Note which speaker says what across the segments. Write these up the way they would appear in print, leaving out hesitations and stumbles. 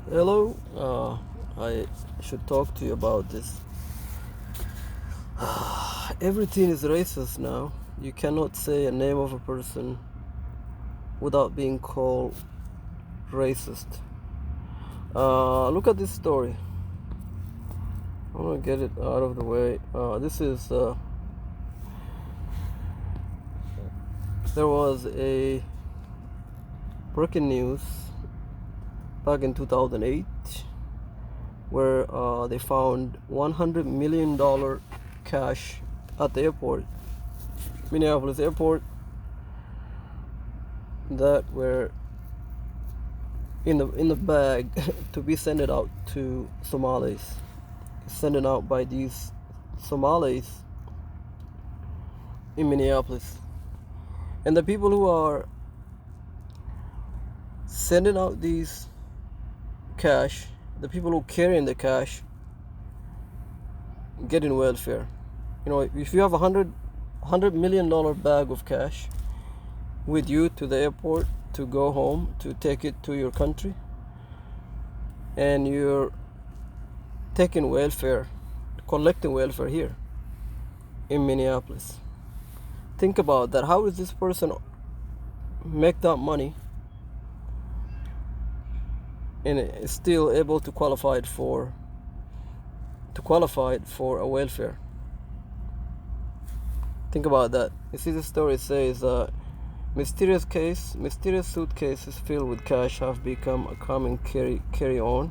Speaker 1: Hello, I should talk to you about this. Everything is racist now. You cannot say a name of a person without being called racist. Look at this story. I'm gonna get it out of the way. This is there was a breaking news back in 2008 where they found $100 million cash at the airport, Minneapolis airport, that were in the bag to be sent out to Somalis, sent out by these Somalis in Minneapolis. And the people who are sending out these cash, the people who carrying the cash, getting welfare. You know, if you have $100 million bag of cash with you to the airport to go home, to take it to your country, and you're taking welfare, collecting welfare here in Minneapolis. Think about that. How does this person make that money and is still able to qualify for a welfare? Think about that. You see, the story says mysterious suitcases filled with cash have become a common carry-on.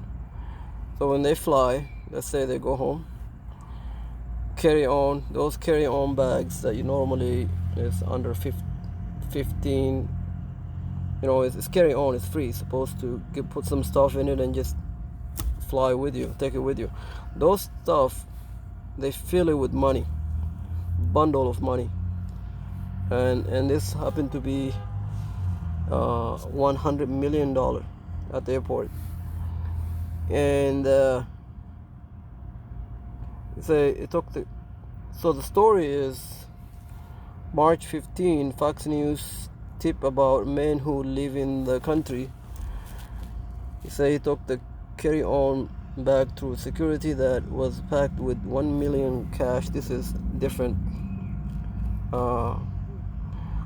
Speaker 1: So when they fly, let's say they go home, those carry-on bags that you normally is under 15, you know, it's carry-on, it's free, it's supposed to put some stuff in it and just fly with you, take it with you. Those stuff, they fill it with money, bundle of money, and this happened to be $100 million at the airport. And so the story is March 15, Fox News tip about men who live in the country. He said he took the carry-on bag through security that was packed with $1 million cash. This is different. I'm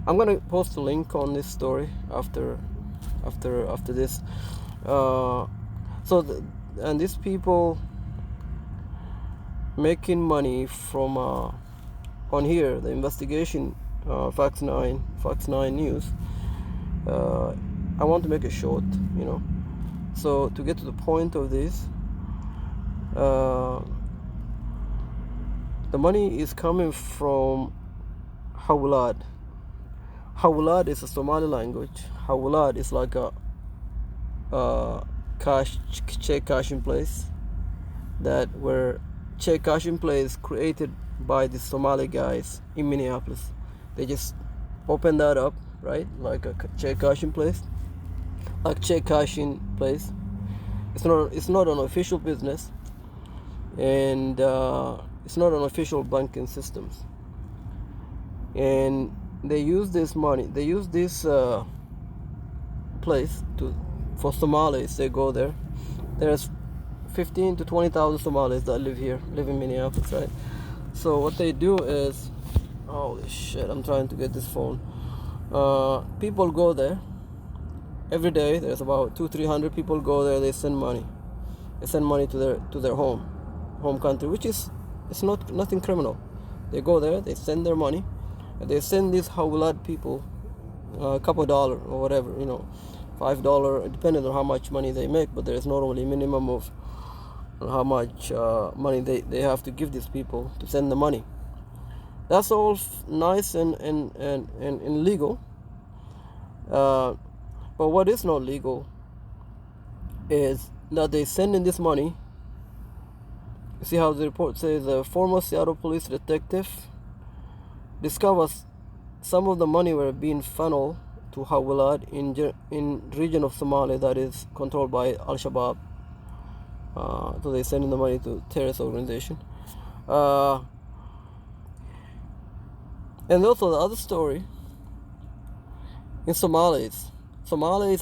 Speaker 1: gonna post a link on this story after this. And these people making money from on here, the investigation, Fox 9 News. I want to make it short, you know. So to get to the point of this, the money is coming from Hawlad. Hawlad is a Somali language. Hawlad is like a check cashing place check cashing place created by the Somali guys in Minneapolis. They just open that up, right? Like a check cashing place. It's not an official business, and it's not an official banking systems. And they use this place for Somalis. They go there. There's 15 to 20,000 Somalis that live in Minneapolis, right? So what they do is, holy shit, I'm trying to get this phone. People go there every day. There's about 200-300 people go there. They send money to their home country, which is, it's nothing criminal. They go there, they send their money, and they send these Hawlad people a couple $1 or whatever, you know, $5, depending on how much money they make. But there's normally a minimum of how much money they have to give these people to send the money. That's all nice and legal. But what is not legal is that they send in this money. You see how the report says a former Seattle police detective discovers some of the money were being funneled to Hawlad in region of Somalia that is controlled by Al-Shabaab. So they send in the money to terrorist organization. And also the other story in Somalis,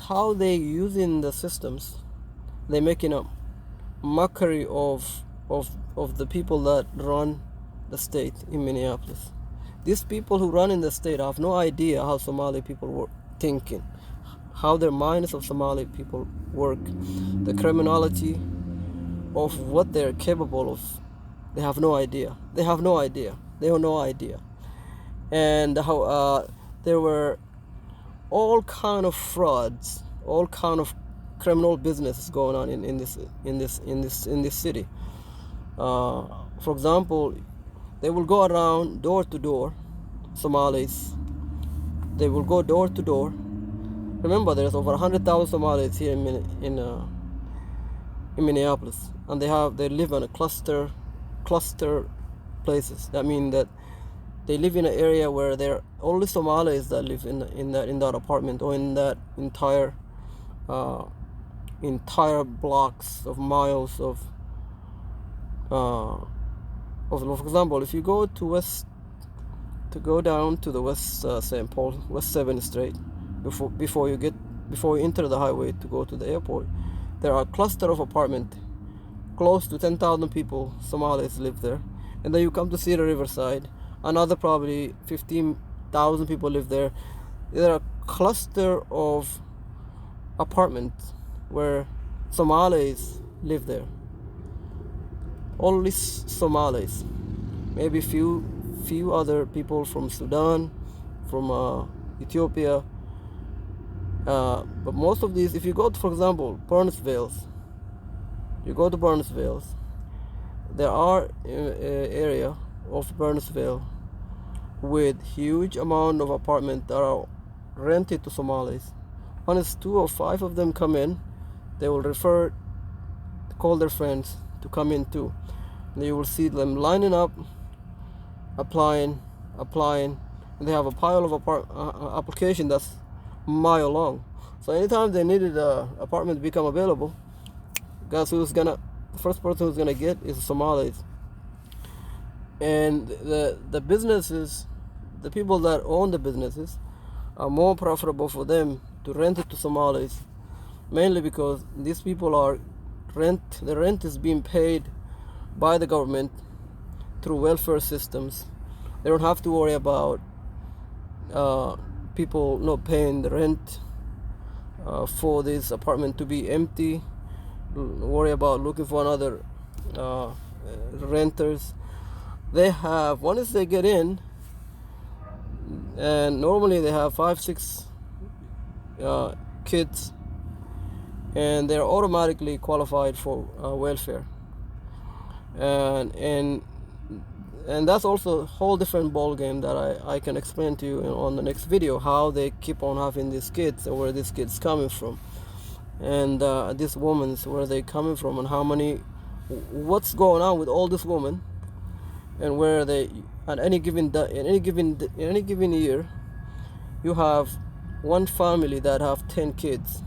Speaker 1: how they using the systems they're making a mockery of the people that run the state in Minneapolis. These people who run in the state have no idea how Somali people were thinking, how their minds of Somali people work, the criminality of what they're capable of. They have no idea. They have no idea. They have no idea. And how there were all kind of frauds, all kind of criminal businesses going on in this city. For example, they will go around door to door, Somalis. They will go door to door. Remember, there's over 100,000 Somalis here in Minneapolis, and they live in a cluster places. That means that they live in an area where there are only Somalis that live in that apartment, or in that entire blocks of miles of for example, if you go go down to the West St. Paul, West 7th Street, before you enter the highway to go to the airport, there are a cluster of apartments. Close to 10,000 people, Somalis, live there. And then you come to Cedar Riverside, another probably 15,000 people live there. There are a cluster of apartments where Somalis live there. Only Somalis. Maybe few other people from Sudan, from Ethiopia. But most of these, if you go to, for example, Burnsville, there are area of Burnsville with huge amount of apartments that are rented to Somalis. Once 2 or 5 of them come in, they will call their friends to come in too. And you will see them lining up, applying, and they have a pile of application that's a mile long. So anytime they needed an apartment to become available, guess the first person who's gonna get is Somalis. And the businesses, the people that own the businesses, are more profitable for them to rent it to Somalis, mainly because these people the rent is being paid by the government through welfare systems. They don't have to worry about people not paying the rent for this apartment to be empty, worry about looking for another renters. They have, once they get in, and normally they have 5-6 kids, and they're automatically qualified for welfare. And that's also a whole different ball game that I can explain to you on the next video, how they keep on having these kids, and where these kids coming from, and these women, where they coming from, and what's going on with all these women, and where they at any given year, you have one family that have 10 kids,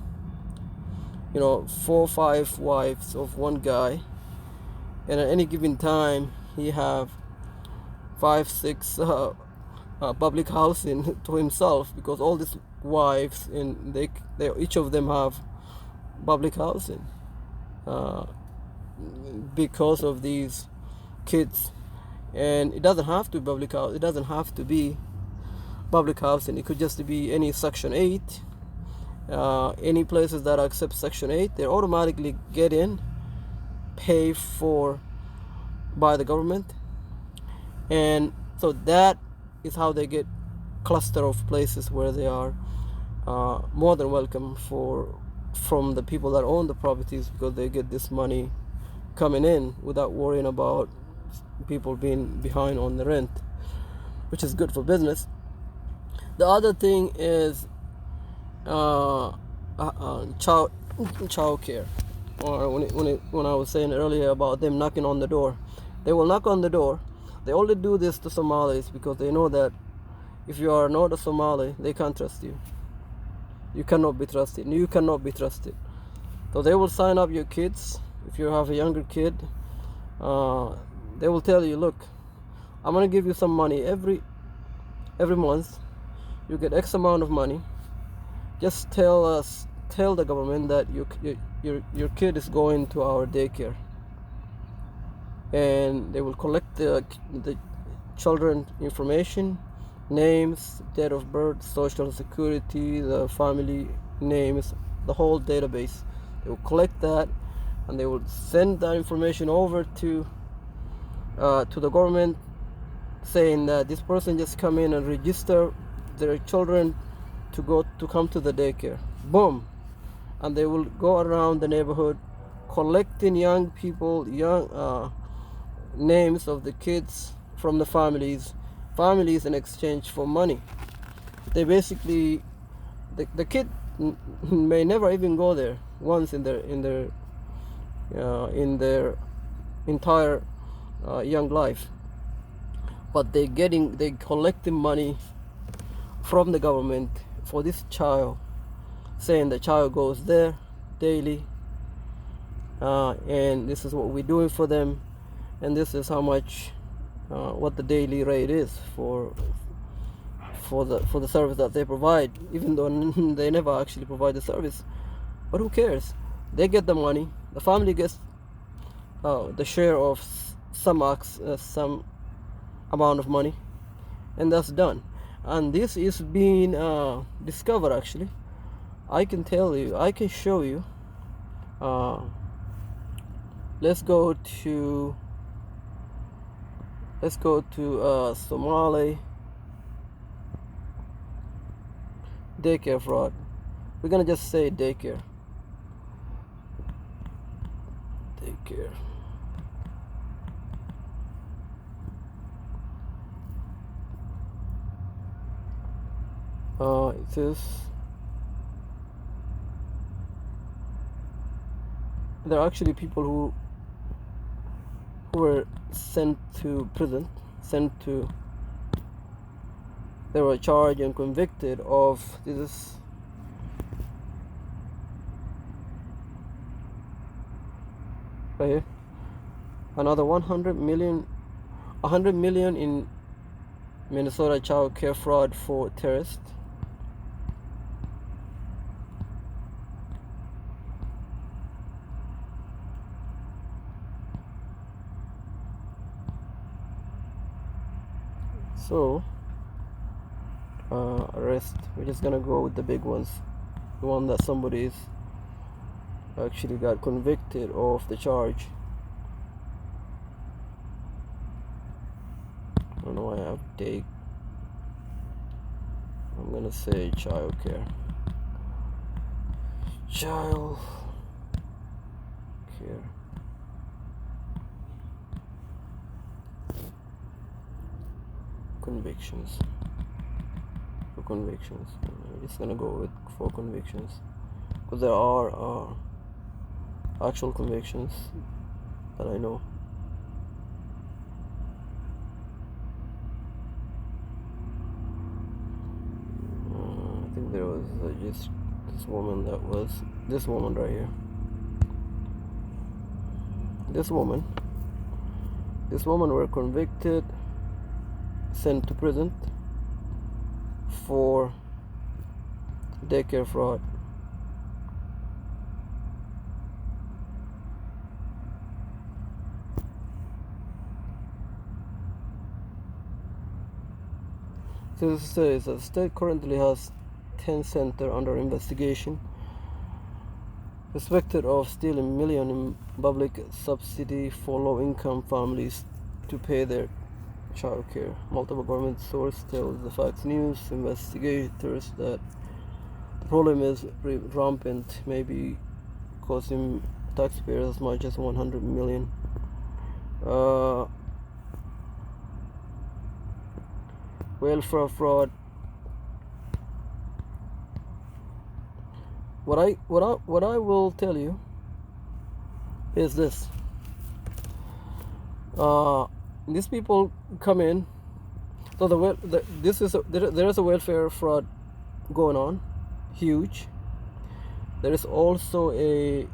Speaker 1: 4 or 5 wives of one guy, and at any given time he have 5-6 public housing to himself, because all these wives, and they each of them have public housing because of these kids. And it doesn't have to be public house. It doesn't have to be public housing. It could just be any Section 8. Any places that accept Section 8, they automatically get in, pay for by the government, and so that is how they get cluster of places where they are more than welcome from the people that own the properties, because they get this money coming in without worrying about people being behind on the rent, which is good for business. The other thing is child care, or when I was saying earlier about them knocking on the door. They will knock on the door. They only do this to Somalis because they know that if you are not a Somali, they can't trust you. You cannot be trusted. You cannot be trusted. So they will sign up your kids. If you have a younger kid, they will tell you, look, I'm gonna give you some money every month. You get X amount of money. Just tell us tell the government that your kid is going to our daycare, and they will collect the children information, names, date of birth, social security, the family names, the whole database. They will collect that, and they will send that information over to the government, saying that this person just come in and register their children to come to the daycare. Boom. And they will go around the neighborhood collecting young people, names of the kids from the families in exchange for money. They basically, the kid may never even go there once in their entire young life, but they collecting money from the government for this child, saying the child goes there daily, and this is what we're doing for them, and this is how much what the daily rate is for the service that they provide, even though they never actually provide the service. But who cares? They get the money. The family gets the share of some amount of money, and that's done. And this is being discovered. Actually, I can tell you, I can show you. Let's go to Somali daycare fraud. We're gonna just say daycare. It says there are actually people who were sent to prison, they were charged and convicted of this. Right here, another 100 million in Minnesota child care fraud for terrorists. So arrest, we're just gonna go with the big ones, the one that somebody's actually got convicted of the charge. I don't know why I have day. I'm gonna say child care convictions. I'm just gonna go with 4 convictions, because there are actual convictions that I know. I think there was just this woman right here. This woman were convicted, sent to prison for daycare fraud. So this says the state currently has 10 centers under investigation, suspected of stealing millions in public subsidy for low-income families to pay their child care. Multiple government sources tell the Fox News investigators that the problem is rampant, maybe costing taxpayers as much as 100 million. Welfare fraud. What I will tell you is this. These people come in. So there is a welfare fraud going on, huge. There is also a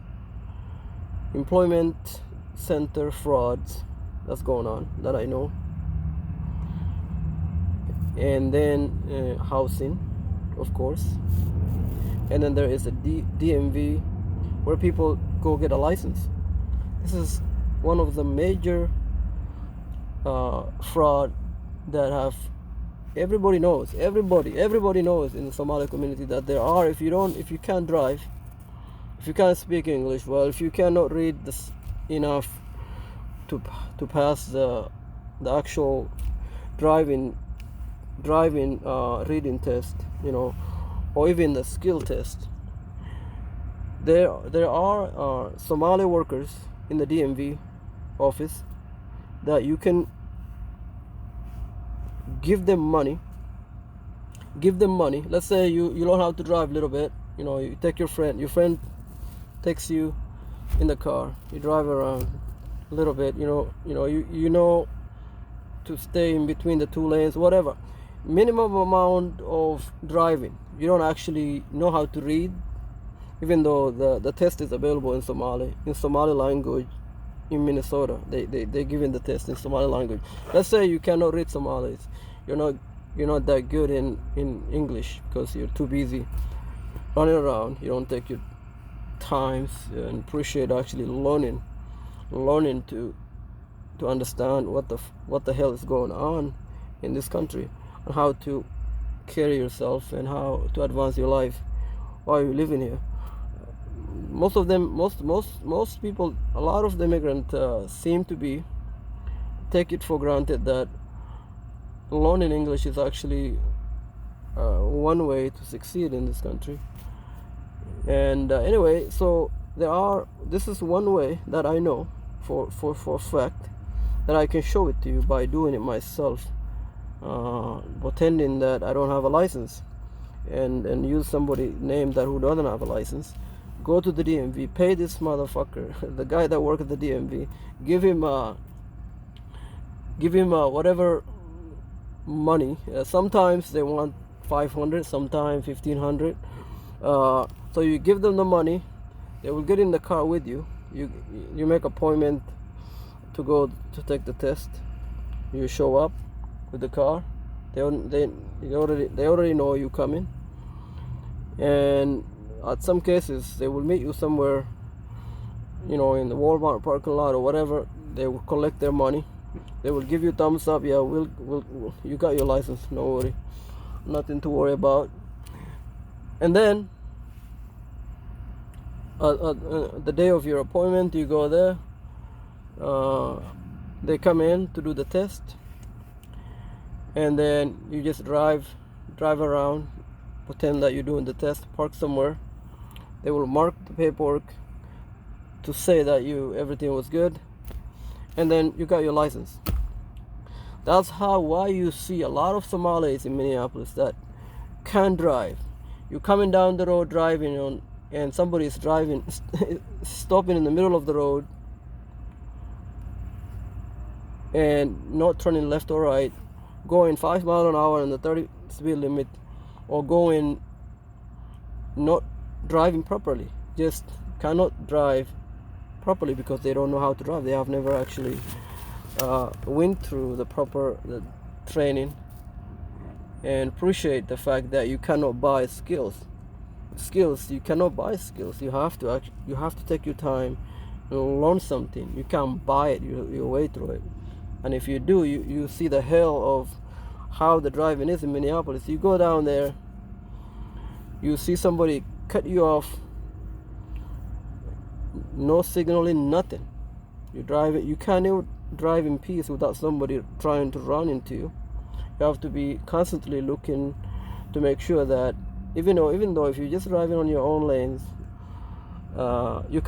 Speaker 1: employment center frauds that's going on that I know, and then housing, of course. and then there is a DMV where people go get a license. This is one of the major fraud that have everybody knows in the Somali community that there are. If you can't drive, if you can't speak English well, if you cannot read this enough to pass the actual driving reading test, or even the skill test, there are Somali workers in the DMV office that you can give them money. Let's say you learn how to drive a little bit. You take your friend takes you in the car, you drive around a little bit, you know to stay in between the two lanes, whatever. Minimum amount of driving. You don't actually know how to read, even though the test is available in Somali language. In Minnesota, they giving the test in Somali language. Let's say you cannot read Somalis, you're not that good in English because you're too busy running around. You don't take your times and appreciate actually learning to understand what the hell is going on in this country, and how to carry yourself and how to advance your life while you're living here. Most people, a lot of the immigrants seem to take it for granted that learning English is actually one way to succeed in this country. And anyway, so this is one way that I know for a fact, that I can show it to you by doing it myself, pretending that I don't have a license, and use somebody named that who doesn't have a license. Go to the DMV, pay this motherfucker, the guy that works at the DMV, give him whatever money. Sometimes they want $500, sometimes $1,500. So you give them the money, they will get in the car with you. You make appointment to go to take the test. You show up with the car. They already know you coming, and at some cases they will meet you somewhere, in the Walmart parking lot or whatever. They will collect their money. They will give you thumbs up. Yeah, you got your license. No worry, nothing to worry about. And then the day of your appointment, you go there. They come in to do the test, and then you just drive around, pretend that you're doing the test, park somewhere. They will mark the paperwork to say that everything was good, and then you got your license. That's why you see a lot of Somalis in Minneapolis that can't drive. You're coming down the road driving and somebody is driving, stopping in the middle of the road and not turning left or right, going 5 miles an hour in the 30 speed limit, or not driving properly, just cannot drive properly because they don't know how to drive. They have never actually went through the proper training, and appreciate the fact that you cannot buy skills. You cannot buy skills. You have to take your time and learn something. You can't buy it your way through it. And if you do, you see the hell of how the driving is in Minneapolis. You go down there, you see somebody cut you off, no signaling, nothing. You can't even drive in peace without somebody trying to run into you. You have to be constantly looking to make sure that even though if you're just driving on your own lanes, you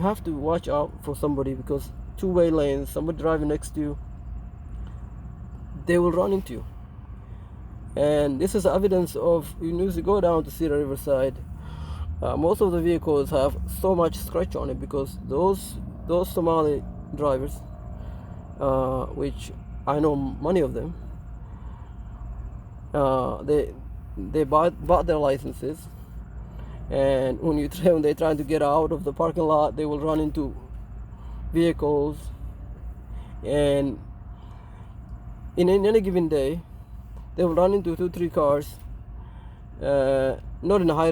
Speaker 1: have to watch out for somebody, because two-way lanes, somebody driving next to you, they will run into you. And this is evidence of, you need to go down to see the Riverside. Most of the vehicles have so much scratch on it because those Somali drivers, which I know many of them, they bought their licenses, and when they're trying to get out of the parking lot, they will run into vehicles. And in any given day, They will run into 2-3 cars, not in a high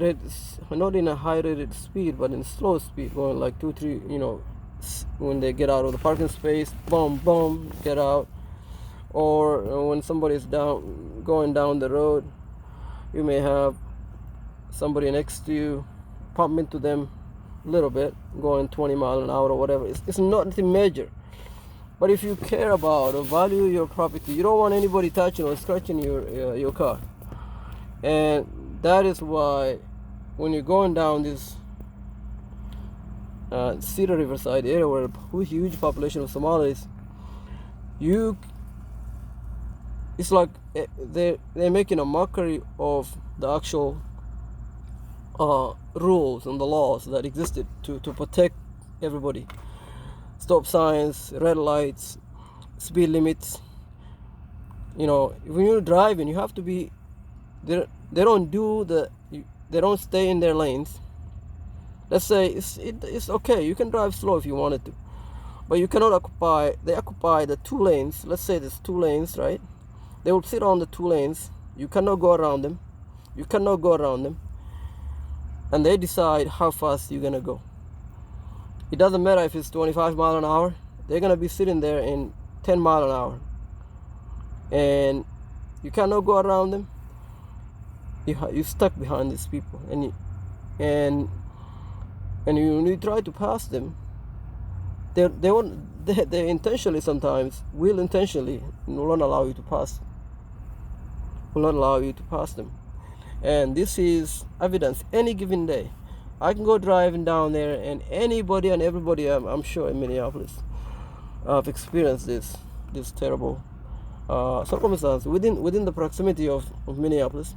Speaker 1: rated speed, but in slow speed, going like 2-3. When they get out of the parking space, boom, boom, get out. Or when somebody is going down the road, you may have somebody next to you, pump into them a little bit, going 20 miles an hour or whatever. It's nothing major. But if you care about or value your property, you don't want anybody touching or scratching your car. And that is why when you're going down this Cedar Riverside area where a huge population of Somalis, it's like they're making a mockery of the actual rules and the laws that existed to protect everybody. Stop signs, red lights, speed limits. When you're driving, you have to be. They don't stay in their lanes. Let's say it's okay. You can drive slow if you wanted to, but you cannot occupy. They occupy the 2 lanes. Let's say there's 2 lanes, right? They will sit on the 2 lanes. You cannot go around them. And they decide how fast you're gonna go. It doesn't matter if it's 25 miles an hour. They're gonna be sitting there in 10 miles an hour, and you cannot go around them. You're stuck behind these people, and you try to pass them. They intentionally sometimes will not allow you to pass. Will not allow you to pass them, and this is evidence. Any given day, I can go driving down there, and anybody and everybody, I'm sure in Minneapolis, have experienced this terrible circumstance within the proximity of Minneapolis,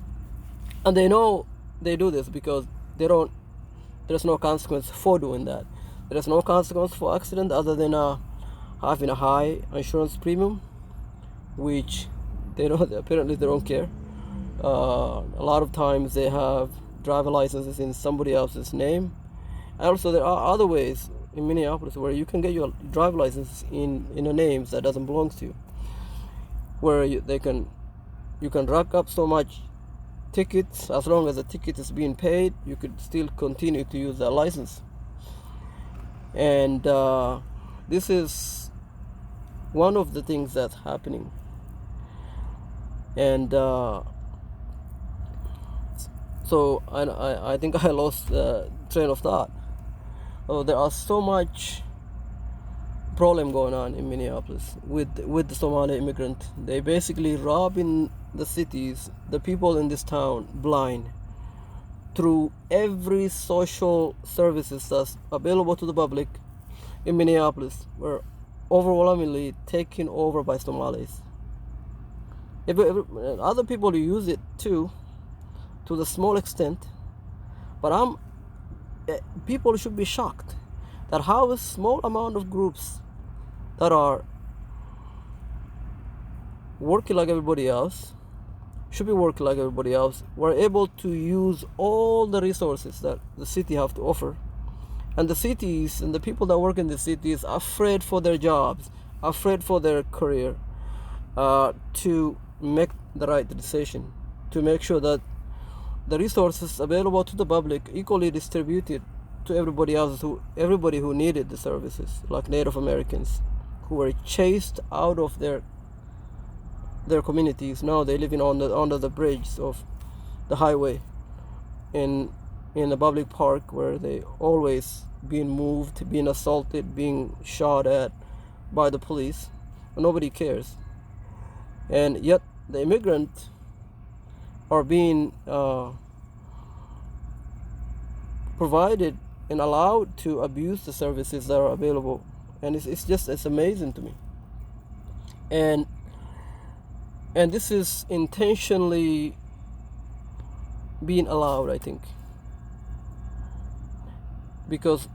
Speaker 1: and they know they do this because there's no consequence for doing that. There's no consequence for accident other than having a high insurance premium, which apparently they don't care. A lot of times they have driver licenses in somebody else's name. And also there are other ways in Minneapolis where you can get your driver license in a name that doesn't belong to you, where you can rack up so much tickets. As long as the ticket is being paid, you could still continue to use that license. And this is one of the things that's happening. And so I think I lost train of thought. There are so much problem going on in Minneapolis with the Somali immigrant. They basically robbing the cities, the people in this town, blind through every social services that's available to the public in Minneapolis. Were overwhelmingly taken over by Somalis. Other people use it too, to the small extent, but people should be shocked that how a small amount of groups that are working like everybody else, were able to use all the resources that the city have to offer. And the cities and the people that work in the cities are afraid for their jobs, afraid for their career, to make the right decision, to make sure that the resources available to the public equally distributed to everybody who needed the services, like Native Americans who were chased out of their communities. Now they're living under the bridge of the highway in a public park where they always being moved, being assaulted, being shot at by the police. Nobody cares. And yet the immigrants are being provided and allowed to abuse the services that are available, and it's amazing to me. And this is intentionally being allowed, I think, because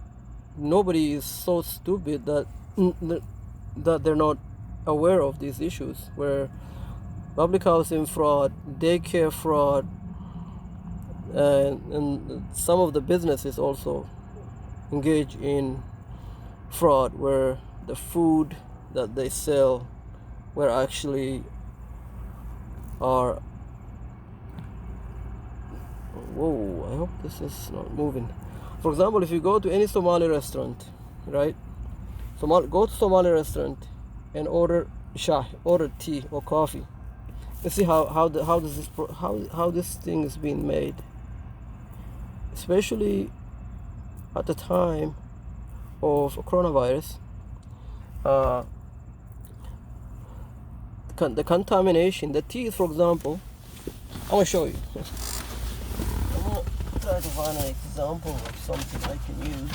Speaker 1: nobody is so stupid that they're not aware of these issues, where public housing fraud, daycare fraud, and some of the businesses also engage in fraud, where the food that they sell were actually are, whoa, I hope this is not moving. For example, if you go to any Somali restaurant, right? Go to Somali restaurant and order shah, order tea or coffee. Let's see how this thing is being made, especially at the time of coronavirus. The contamination, the tea, for example. I'm gonna show you. I'm gonna try to find an example of something I can use.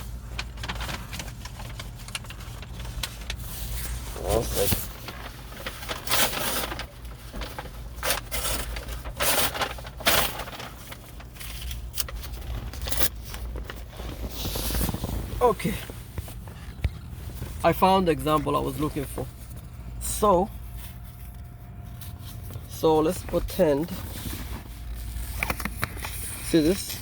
Speaker 1: One second. Okay, I found the example I was looking for. So let's pretend, see this?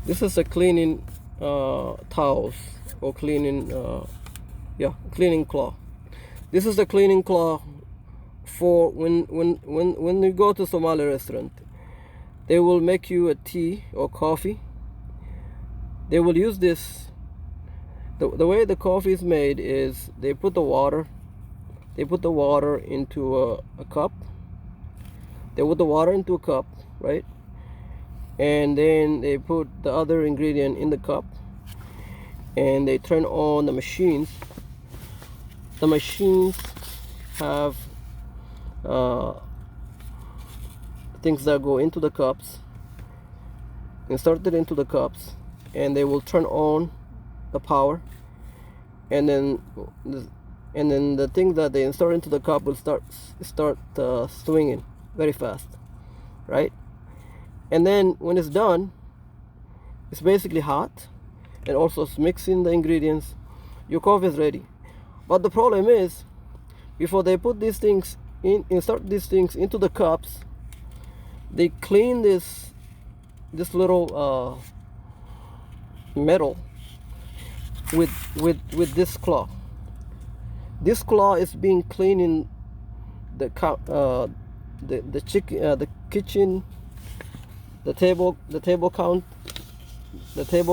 Speaker 1: This is a cleaning towels or cleaning cleaning cloth. This is the cleaning cloth for when you go to Somali restaurant. They will make you a tea or coffee. They will use this. The way the coffee is made is they put the water into a cup. They put the water into a cup, right? And then they put the other ingredient in the cup, and they turn on the machines. The machines have things that go into the cups, inserted into the cups, and they will turn on the power, and then the thing that they insert into the cup will start swinging very fast, right? And then when it's done, it's basically hot, and also it's mixing the ingredients. Your coffee is ready. But the problem is, before they put these things in, insert these things into the cups, they clean this little metal with this claw. This claw is being cleaned in the kitchen, the table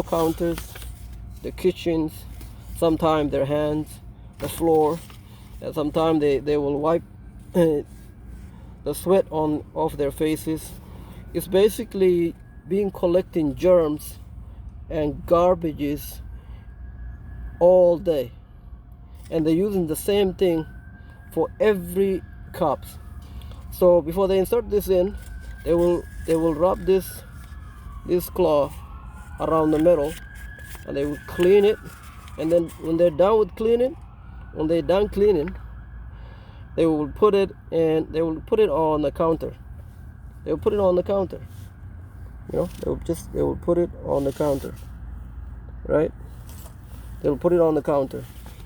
Speaker 1: counters, the kitchens, sometimes their hands, the floor, and sometimes they will wipe the sweat off their faces. It's basically being collecting germs and garbages all day, and they're using the same thing for every cups. So before they insert this in, they will rub this claw around the metal, and they will clean it. And then when they're done cleaning, they will put it on the counter. They will put it on the counter. They will put it on the counter, right? They will put it on the counter,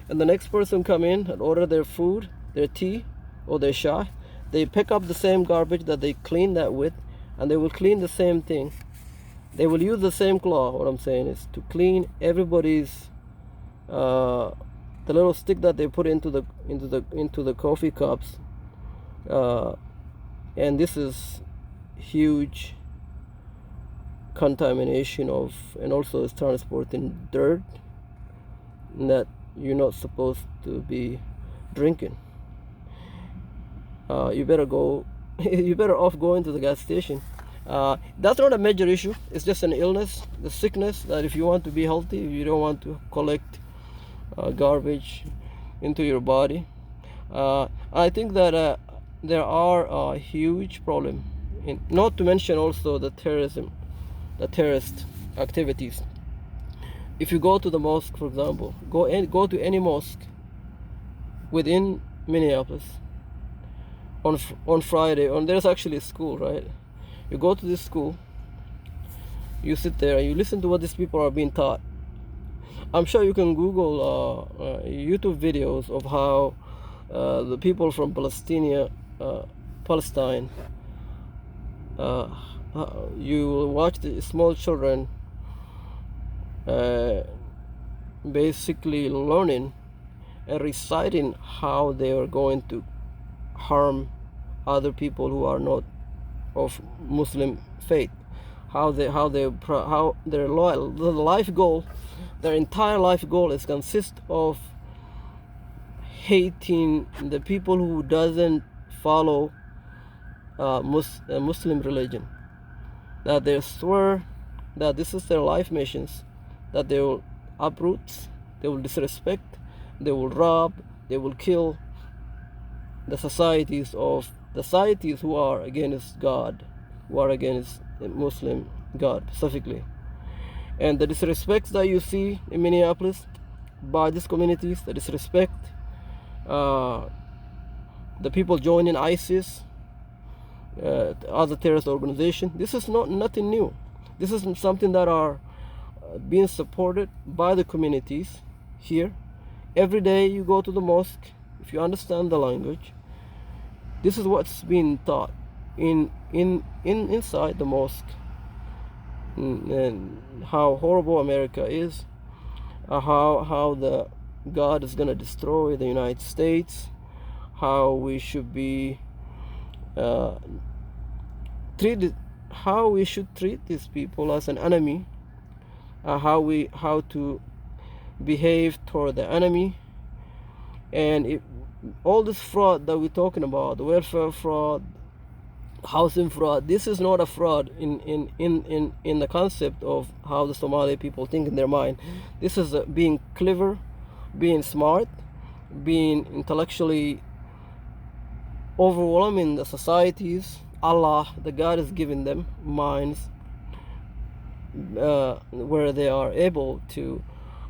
Speaker 1: and the next person come in and order their food, their tea or their shah. They pick up the same garbage that they cleaned that with, and they will clean the same thing. They will use the same claw. What I'm saying is to clean everybody's the little stick that they put into the coffee cups, and this is huge contamination of, and also it's transporting dirt that you're not supposed to be drinking. You better off going to the gas station. That's not a major issue. It's just an illness, the sickness, that if you want to be healthy, you don't want to collect garbage into your body. I think that there are a huge problem, not to mention also the terrorist activities. If you go to the mosque, for example, go to any mosque within Minneapolis on Friday, there's actually a school, right? You go to this school, you sit there and you listen to what these people are being taught. I'm sure you can Google YouTube videos of how the people from Palestine, you will watch the small children basically learning and reciting how they are going to harm other people who are not of Muslim faith. How their loyal, the life goal, their entire life goal is consist of hating the people who doesn't follow Muslim religion. That they swear that this is their life missions, that they will uproot, they will disrespect, they will rob, they will kill the societies who are against God, who are against Muslim God specifically. And the disrespects that you see in Minneapolis by these communities, the disrespect, the people joining ISIS, other terrorist organization, this is nothing new. This is something that are being supported by the communities here. Every day you go to the mosque, if you understand the language, this is what's being taught inside the mosque, and how horrible America is, how the God is gonna destroy the United States, how we should be treated, how we should treat these people as an enemy, how to behave toward the enemy. And all this fraud that we're talking about, the welfare fraud, housing fraud, this is not a fraud in the concept of how the Somali people think in their mind. This is being clever, being smart, being intellectually overwhelming the societies. Allah, the God, is giving them minds where they are able to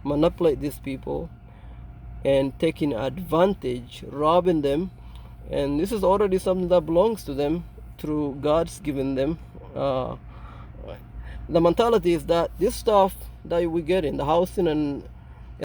Speaker 1: manipulate these people and taking advantage, robbing them. And this is already something that belongs to them through God's given them. The mentality is that this stuff that we get in the housing and